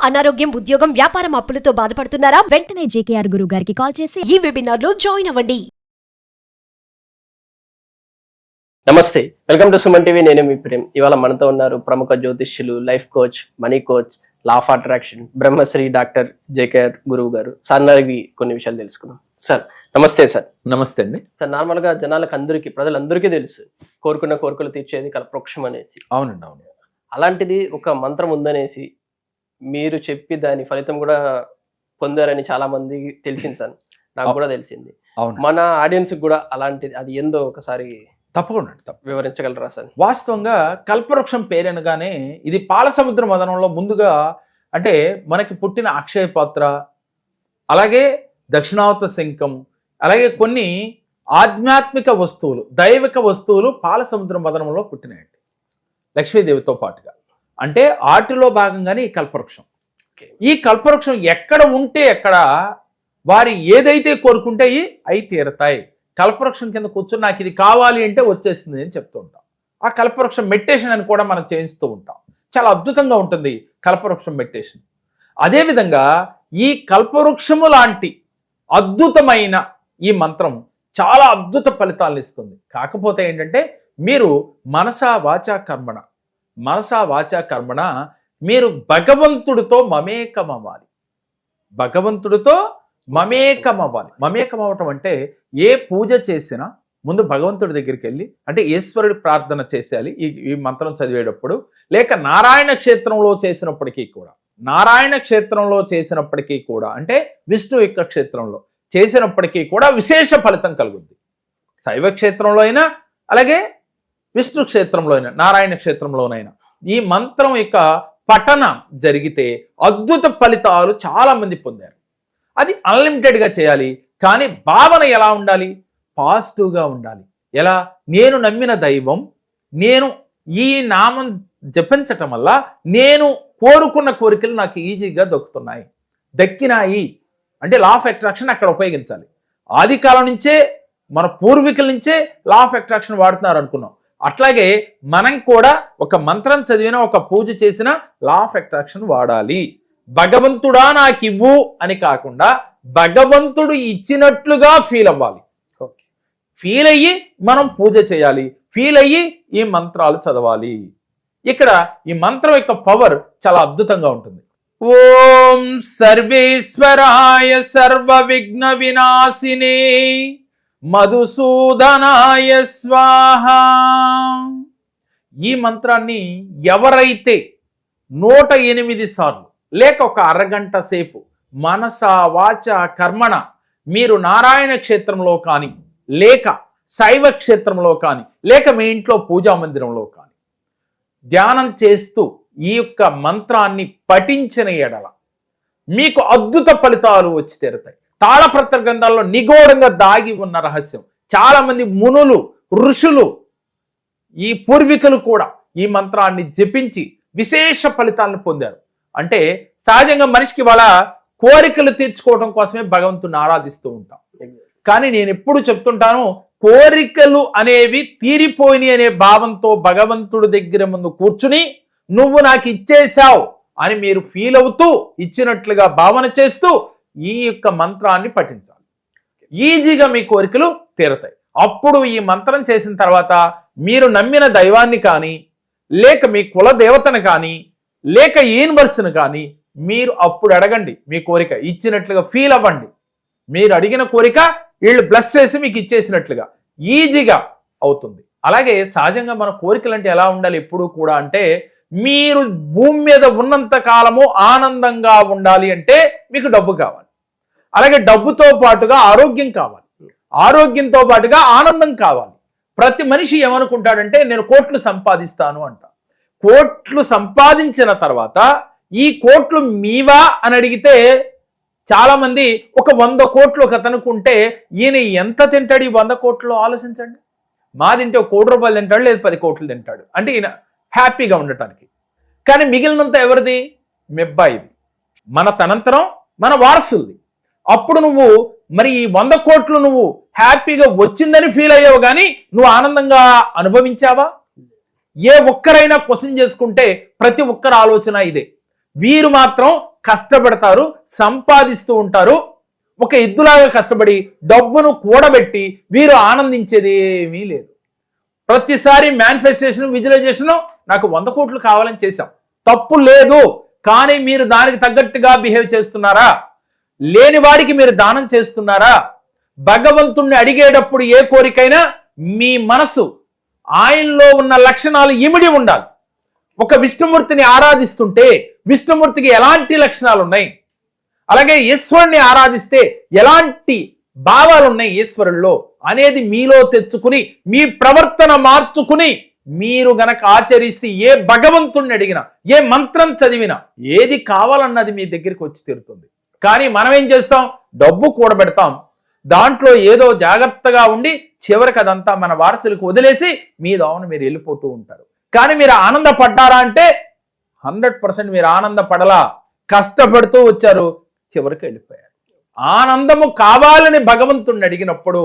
అనారోగ్యం, ఉద్యోగం, వ్యాపారం అప్పులతో బాధపడుతున్నారా? వెంటనే జేకేఆర్ గురువు గారికి కాల్ చేసి ఈ వెబినార్ లో జాయిన్ అవ్వండి. నమస్తే, వెల్కమ్ టు సుమన్ టీవీ. నేను మీ ప్రేమ్. ఇవాళ మనతో ఉన్నారు ప్రముఖ జ్యోతిష్యులు, life coach, money coach, law of attraction, Brahmashri doctor JKR గురువు గారు. సార్ అడిగి కొన్ని విషయాలు తెలుసుకున్నాం. సార్ నమస్తే. సార్ నమస్తే అండి. సార్, నార్మల్ గా జనాలకు అందరికీ, ప్రజలందరికీ తెలుసు కోరుకున్న కోరికలు తీర్చేది కల్పవృక్షం అనేసి. అవునండి, అవును. అలాంటిది ఒక మంత్రం ఉందనేసి మీరు చెప్పి దాని ఫలితం కూడా పొందారని చాలా మంది తెలిసింది సార్. నాకు కూడా తెలిసింది. మన ఆడియన్స్ కూడా అలాంటిది, అది ఏందో ఒకసారి తప్పకుండా వివరించగలరా సార్? వాస్తవంగా కల్పవృక్షం పేరనగానే ఇది పాలసముద్ర మదనంలో ముందుగా అంటే మనకి పుట్టిన అక్షయ పాత్ర, అలాగే దక్షిణావత శంఖం, అలాగే కొన్ని ఆధ్యాత్మిక వస్తువులు, దైవిక వస్తువులు పాలసముద్ర మదనంలో పుట్టినాయండి లక్ష్మీదేవితో పాటుగా. అంటే ఆటిలో భాగంగానే ఈ కల్పవృక్షం. ఈ కల్పవృక్షం ఎక్కడ ఉంటే ఎక్కడ వారి ఏదైతే కోరుకుంటే అవి తీరతాయి. కల్పవృక్షం కింద కూర్చొని నాకు ఇది కావాలి అంటే వచ్చేస్తుంది అని చెప్తూ ఉంటాం. ఆ కల్పవృక్షం మెడిటేషన్ అని కూడా మనం చేయిస్తూ ఉంటాం. చాలా అద్భుతంగా ఉంటుంది కల్పవృక్షం మెడిటేషన్. అదేవిధంగా ఈ కల్పవృక్షము లాంటి అద్భుతమైన ఈ మంత్రం చాలా అద్భుత ఫలితాలను ఇస్తుంది. కాకపోతే ఏంటంటే మీరు మనసా వాచా కర్మణ మీరు భగవంతుడితో మమేకమవ్వాలి. భగవంతుడితో మమేకమవ్వాలి. మమేకమవ్వటం అంటే ఏ పూజ చేసినా ముందు భగవంతుడి దగ్గరికి వెళ్ళి, అంటే ఈశ్వరుడి ప్రార్థన చేసేయాలి ఈ మంత్రం చదివేటప్పుడు. లేక నారాయణ క్షేత్రంలో చేసినప్పటికీ కూడా అంటే విష్ణు యొక్క క్షేత్రంలో చేసినప్పటికీ కూడా విశేష ఫలితం కలుగుద్ది. శైవ క్షేత్రంలో అయినా, అలాగే విష్ణు క్షేత్రంలో అయినా, నారాయణ క్షేత్రంలోనైనా ఈ మంత్రం యొక్క పఠన జరిగితే అద్భుత ఫలితాలు చాలా మంది పొందారు. అది అన్లిమిటెడ్గా చేయాలి. కానీ భావన ఎలా ఉండాలి? పాజిటివ్గా ఉండాలి. ఎలా? నేను నమ్మిన దైవం, నేను ఈ నామం జపించటం వల్ల నేను కోరుకున్న కోరికలు నాకు ఈజీగా దక్కినాయి అంటే లా ఆఫ్ అట్రాక్షన్ అక్కడ ఉపయోగించాలి. ఆది కాలం నుంచే మన పూర్వీకుల నుంచే లా ఆఫ్ అట్రాక్షన్ వాడుతున్నారు అనుకున్నాం. అట్లాగే మనం కూడా ఒక మంత్రం చదివినా, ఒక పూజ చేసినా లా ఆఫ్ అట్రాక్షన్ వాడాలి. భగవంతుడా నాకు ఇవ్వు అని కాకుండా భగవంతుడు ఇచ్చినట్లుగా ఫీల్ అవ్వాలి. ఫీల్ అయ్యి మనం పూజ చేయాలి. ఫీల్ అయ్యి ఈ మంత్రాలు చదవాలి. ఇక్కడ ఈ మంత్రం యొక్క పవర్ చాలా అద్భుతంగా ఉంటుంది. ఓం సర్వేశ్వరాయ సర్వ విఘ్న వినాశినే మధుసూదనాయ స్వాహ. ఈ మంత్రాన్ని ఎవరైతే 108 సార్లు లేక ఒక అరగంట సేపు మనస వాచ కర్మణ మీరు నారాయణ క్షేత్రంలో కానీ, లేక శైవ క్షేత్రంలో కానీ, లేక మీ ఇంట్లో పూజా మందిరంలో కానీ ధ్యానం చేస్తూ ఈ యొక్క మంత్రాన్ని పఠించిన ఎడల మీకు అద్భుత ఫలితాలు వచ్చి తీరుతాయి. తాళపత్ర గ్రంథాల్లో నిగూఢంగా దాగి ఉన్న రహస్యం. చాలా మంది మునులు, ఋషులు, ఈ పూర్వీకులు కూడా ఈ మంత్రాన్ని జపించి విశేష ఫలితాలను పొందారు. అంటే సహజంగా మనిషికి వాళ్ళ కోరికలు తీర్చుకోవడం కోసమే భగవంతుని ఆరాధిస్తూ ఉంటాం. కానీ నేను ఎప్పుడు చెప్తుంటాను, కోరికలు అనేవి తీరిపోయినాయి అనే భావంతో భగవంతుడి దగ్గర ముందు కూర్చుని నువ్వు నాకు ఇచ్చేశావు అని మీరు ఫీల్ అవుతూ ఇచ్చినట్లుగా భావన చేస్తూ ఈ యొక్క మంత్రాన్ని పఠించాలి. ఈజీగా మీ కోరికలు తీరతాయి. అప్పుడు ఈ మంత్రం చేసిన తర్వాత మీరు నమ్మిన దైవాన్ని కానీ, లేక మీ కుల దేవతను కానీ, లేక యూనివర్స్ను కానీ మీరు అప్పుడు అడగండి. మీ కోరిక ఇచ్చినట్లుగా ఫీల్ అవ్వండి. మీరు అడిగిన కోరిక వీళ్ళు బ్లెస్ చేసి మీకు ఇచ్చేసినట్లుగా ఈజీగా అవుతుంది. అలాగే సహజంగా మన కోరికలు అంటే ఎలా ఉండాలి ఎప్పుడు కూడా అంటే, మీరు భూమి మీద ఉన్నంత కాలము ఆనందంగా ఉండాలి అంటే మీకు డబ్బు కావాలి. అలాగే డబ్బుతో పాటుగా ఆరోగ్యం కావాలి. ఆరోగ్యంతో పాటుగా ఆనందం కావాలి. ప్రతి మనిషి ఏమనుకుంటాడంటే నేను కోట్లు సంపాదిస్తాను అంట. కోట్లు సంపాదించిన తర్వాత ఈ కోట్లు మీవా అని అడిగితే చాలా మంది ఒక 100 కోట్లు ఒక అతనుకుంటే ఈయన ఎంత తింటాడు ఈ 100 కోట్లు ఆలోచించండి. మా తింటే 1 కోటి రూపాయలు తింటాడు, లేదు 10 కోట్లు తింటాడు. అంటే ఈయన హ్యాపీగా ఉండటానికి. కానీ మిగిలినంత ఎవరిది? మెబ్బాయిది, మన తనంతరం, మన వారసులది. అప్పుడు నువ్వు మరి ఈ 100 కోట్లు నువ్వు హ్యాపీగా వచ్చిందని ఫీల్ అయ్యావు, కానీ నువ్వు ఆనందంగా అనుభవించావా? ఏ ఒక్కరైనా క్వశ్చన్ చేసుకుంటే ప్రతి ఒక్కరి ఆలోచన ఇదే. వీరు మాత్రం కష్టపడతారు, సంపాదిస్తూ ఉంటారు. ఒక ఎద్దులాగా కష్టపడి డబ్బును కూడబెట్టి వీరు ఆనందించేది ఏమీ లేదు. ప్రతిసారి మేనిఫెస్టేషన్, విజువలైజేషన్ నాకు 100 కోట్లు కావాలని చేశాం, తప్పు లేదు. కానీ మీరు దానికి తగ్గట్టుగా బిహేవ్ చేస్తున్నారా? లేని వాడికి మీరు దానం చేస్తున్నారా? భగవంతుణ్ణి అడిగేటప్పుడు ఏ కోరికైనా మీ మనసు ఆయనలో ఉన్న లక్షణాలు ఇమిడి ఉండాలి. ఒక విష్ణుమూర్తిని ఆరాధిస్తుంటే విష్ణుమూర్తికి ఎలాంటి లక్షణాలు ఉన్నాయి, అలాగే ఈశ్వరుణ్ణి ఆరాధిస్తే ఎలాంటి భావాలు ఉన్నాయి ఈశ్వరుల్లో అనేది మీలో తెచ్చుకుని మీ ప్రవర్తన మార్చుకుని మీరు గనక ఆచరిస్తే ఏ భగవంతుణ్ణి అడిగినా, ఏ మంత్రం చదివినా ఏది కావాలన్నది మీ దగ్గరికి వచ్చి తీరుతుంది. కానీ మనం ఏం చేస్తాం? డబ్బు కూడబెడతాం, దాంట్లో ఏదో జాగ్రత్తగా ఉండి చివరికి అదంతా మన వారసులకు వదిలేసి మీ దావన మీరు వెళ్ళిపోతూ ఉంటారు. కానీ మీరు ఆనందపడ్డారా అంటే 100% మీరు ఆనందపడలా, కష్టపడుతూ వచ్చారు, చివరికి వెళ్ళిపోయారు. ఆనందము కావాలని భగవంతుణ్ణి అడిగినప్పుడు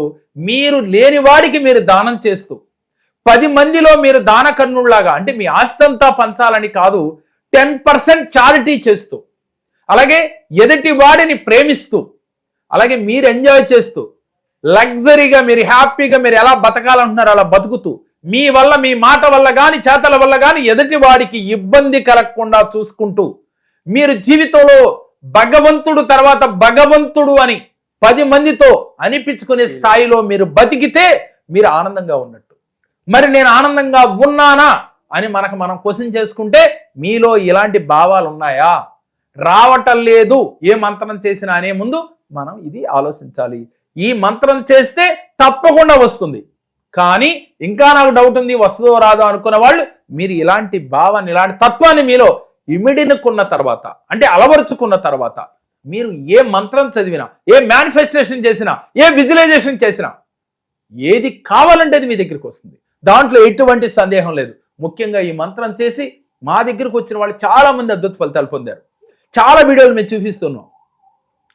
మీరు లేని వాడికి మీరు దానం చేస్తూ 10 మందిలో మీరు దానకర్ణుల్లాగా, అంటే మీ ఆస్తంతా పంచాలని కాదు, 10% చారిటీ చేస్తూ, అలాగే ఎదుటి వాడిని ప్రేమిస్తూ, అలాగే మీరు ఎంజాయ్ చేస్తూ, లగ్జరీగా మీరు హ్యాపీగా మీరు ఎలా బతకాలంటున్నారో అలా బతుకుతూ, మీ వల్ల, మీ మాట వల్ల కానీ చేతల వల్ల కానీ ఎదుటి వాడికి ఇబ్బంది కలగకుండా చూసుకుంటూ, మీరు జీవితంలో భగవంతుడు తర్వాత భగవంతుడు అని 10 మందితో అనిపించుకునే స్థాయిలో మీరు బతికితే మీరు ఆనందంగా ఉన్నట్టు. మరి నేను ఆనందంగా ఉన్నానా అని మనం క్వశ్చన్ చేసుకుంటే మీలో ఇలాంటి భావాలు ఉన్నాయా? రావటం లేదు ఏ మంత్రం చేసినా అనే ముందు మనం ఇది ఆలోచించాలి. ఈ మంత్రం చేస్తే తప్పకుండా వస్తుంది, కానీ ఇంకా నాకు డౌట్ ఉంది వస్తుందో రాదో అనుకున్న వాళ్ళు మీరు ఇలాంటి భావాన్ని, ఇలాంటి తత్వాన్ని మీలో ఇమిడినుకున్న తర్వాత, అంటే అలవరుచుకున్న తర్వాత మీరు ఏ మంత్రం చదివినా, ఏ మేనిఫెస్టేషన్ చేసినా, ఏ విజువలైజేషన్ చేసినా ఏది కావాలంటే అది మీ దగ్గరికి వస్తుంది. దాంట్లో ఎటువంటి సందేహం లేదు. ముఖ్యంగా ఈ మంత్రం చేసి మా దగ్గరకు వచ్చిన వాళ్ళు చాలా మంది అద్భుత ఫలితాలు పొందారు. చాలా వీడియోలు మేము చూపిస్తున్నాం.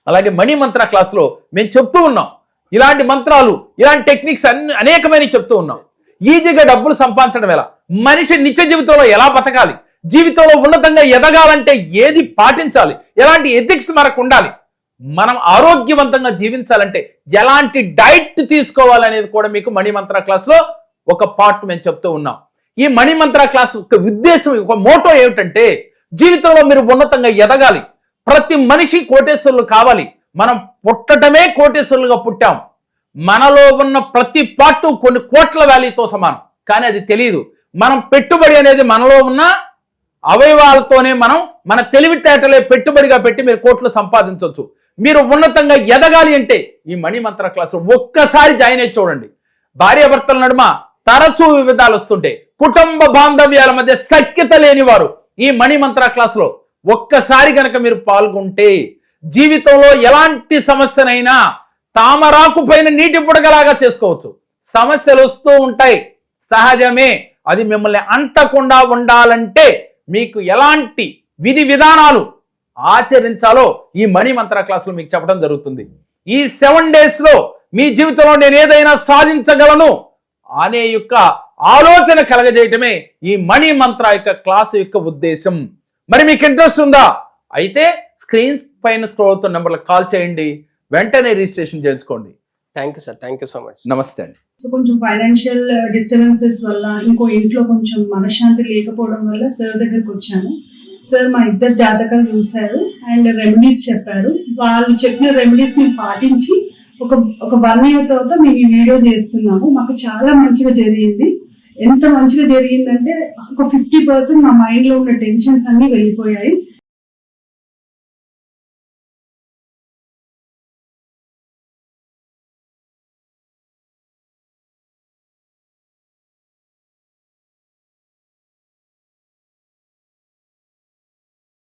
అలాగే మణి మంత్ర క్లాస్లో మేము చెప్తూ ఉన్నాం, ఇలాంటి మంత్రాలు, ఇలాంటి టెక్నిక్స్ అనేకమైన చెప్తూ ఉన్నాం. ఈజీగా డబ్బులు సంపాదించడం ఎలా, మనిషి నిత్య జీవితంలో ఎలా బతకాలి, జీవితంలో ఉన్నతంగా ఎదగాలంటే ఏది పాటించాలి, ఎలాంటి ఎథిక్స్ మనకు ఉండాలి, మనం ఆరోగ్యవంతంగా జీవించాలంటే ఎలాంటి డైట్ తీసుకోవాలనేది కూడా మీకు మణి మంత్ర క్లాస్లో ఒక పార్ట్ మేము చెప్తూ ఉన్నాం. ఈ మణి మంత్ర క్లాస్ ఒక ఉద్దేశం, ఒక మోటో ఏమిటంటే జీవితంలో మీరు ఉన్నతంగా ఎదగాలి. ప్రతి మనిషి కోటేశ్వరులు కావాలి. మనం పుట్టడమే కోటేశ్వరులుగా పుట్టాం. మనలో ఉన్న ప్రతి పార్టు కొన్ని కోట్ల వాల్యూతో సమానం, కానీ అది తెలియదు. మనం పెట్టుబడి అనేది మనలో ఉన్న అవయవాలతోనే మన తెలివితేటలే పెట్టుబడిగా పెట్టి మీరు కోట్లు సంపాదించవచ్చు. మీరు ఉన్నతంగా ఎదగాలి అంటే ఈ మణి మంత్ర క్లాస్ ఒక్కసారి జాయిన్ అయ్యి చూడండి. భార్యాభర్తల నడుమ తరచూ వివిధాలు వస్తుంటే, కుటుంబ బాంధవ్యాల మధ్య సఖ్యత లేనివారు ఈ మణి మంత్ర క్లాసులో ఒక్కసారి కనుక మీరు పాల్గొంటే జీవితంలో ఎలాంటి సమస్యనైనా తామరాకు పైన నీటి బుడగలాగా చేసుకోవచ్చు. సమస్యలు వస్తూ ఉంటాయి, సహజమే. అది మిమ్మల్ని అంటకుండా ఉండాలంటే మీకు ఎలాంటి విధి విధానాలు ఆచరించాలో ఈ మణి మంత్ర క్లాసులో మీకు చెప్పడం జరుగుతుంది. ఈ 7 days లో మీ జీవితంలో నేను ఏదైనా సాధించగలను అనే యొక్క ఆలోచన కలగజేయటమే ఈ మణి మంత్ర యొక్క క్లాసు యొక్క ఉద్దేశం. మరి మీకు ఇంట్రెస్ట్ ఉందా? అయితే స్క్రీన్ పైన స్క్రోల్ అవుతున్న నెంబర్లకు కాల్ చేయండి, వెంటనే రిజిస్ట్రేషన్ చేయించుకోండి. Thank you sir, thank you so much. నమస్తే అండి. సో కొంచెం ఫైనాన్షియల్ డిస్టర్బెన్సెస్ వల్ల, ఇంకో ఇంట్లో కొంచెం మనశ్శాంతి లేకపోవడం వల్ల సార్ దగ్గరకు వచ్చాను. సార్ మా ఇద్దరు జాతకాలు చూశారు అండ్ రెమెడీస్ చెప్పారు. వాళ్ళు చెప్పిన రెమెడీస్ మేము పాటించి ఒక 1 year తర్వాత మేము ఈ వీడియో చేస్తున్నాము. మాకు చాలా మంచిగా జరిగింది. ఎంత మంచిగా జరిగిందంటే ఒక 50% మా మైండ్లో ఉన్న టెన్షన్స్ అన్నీ వెళ్ళిపోయాయి.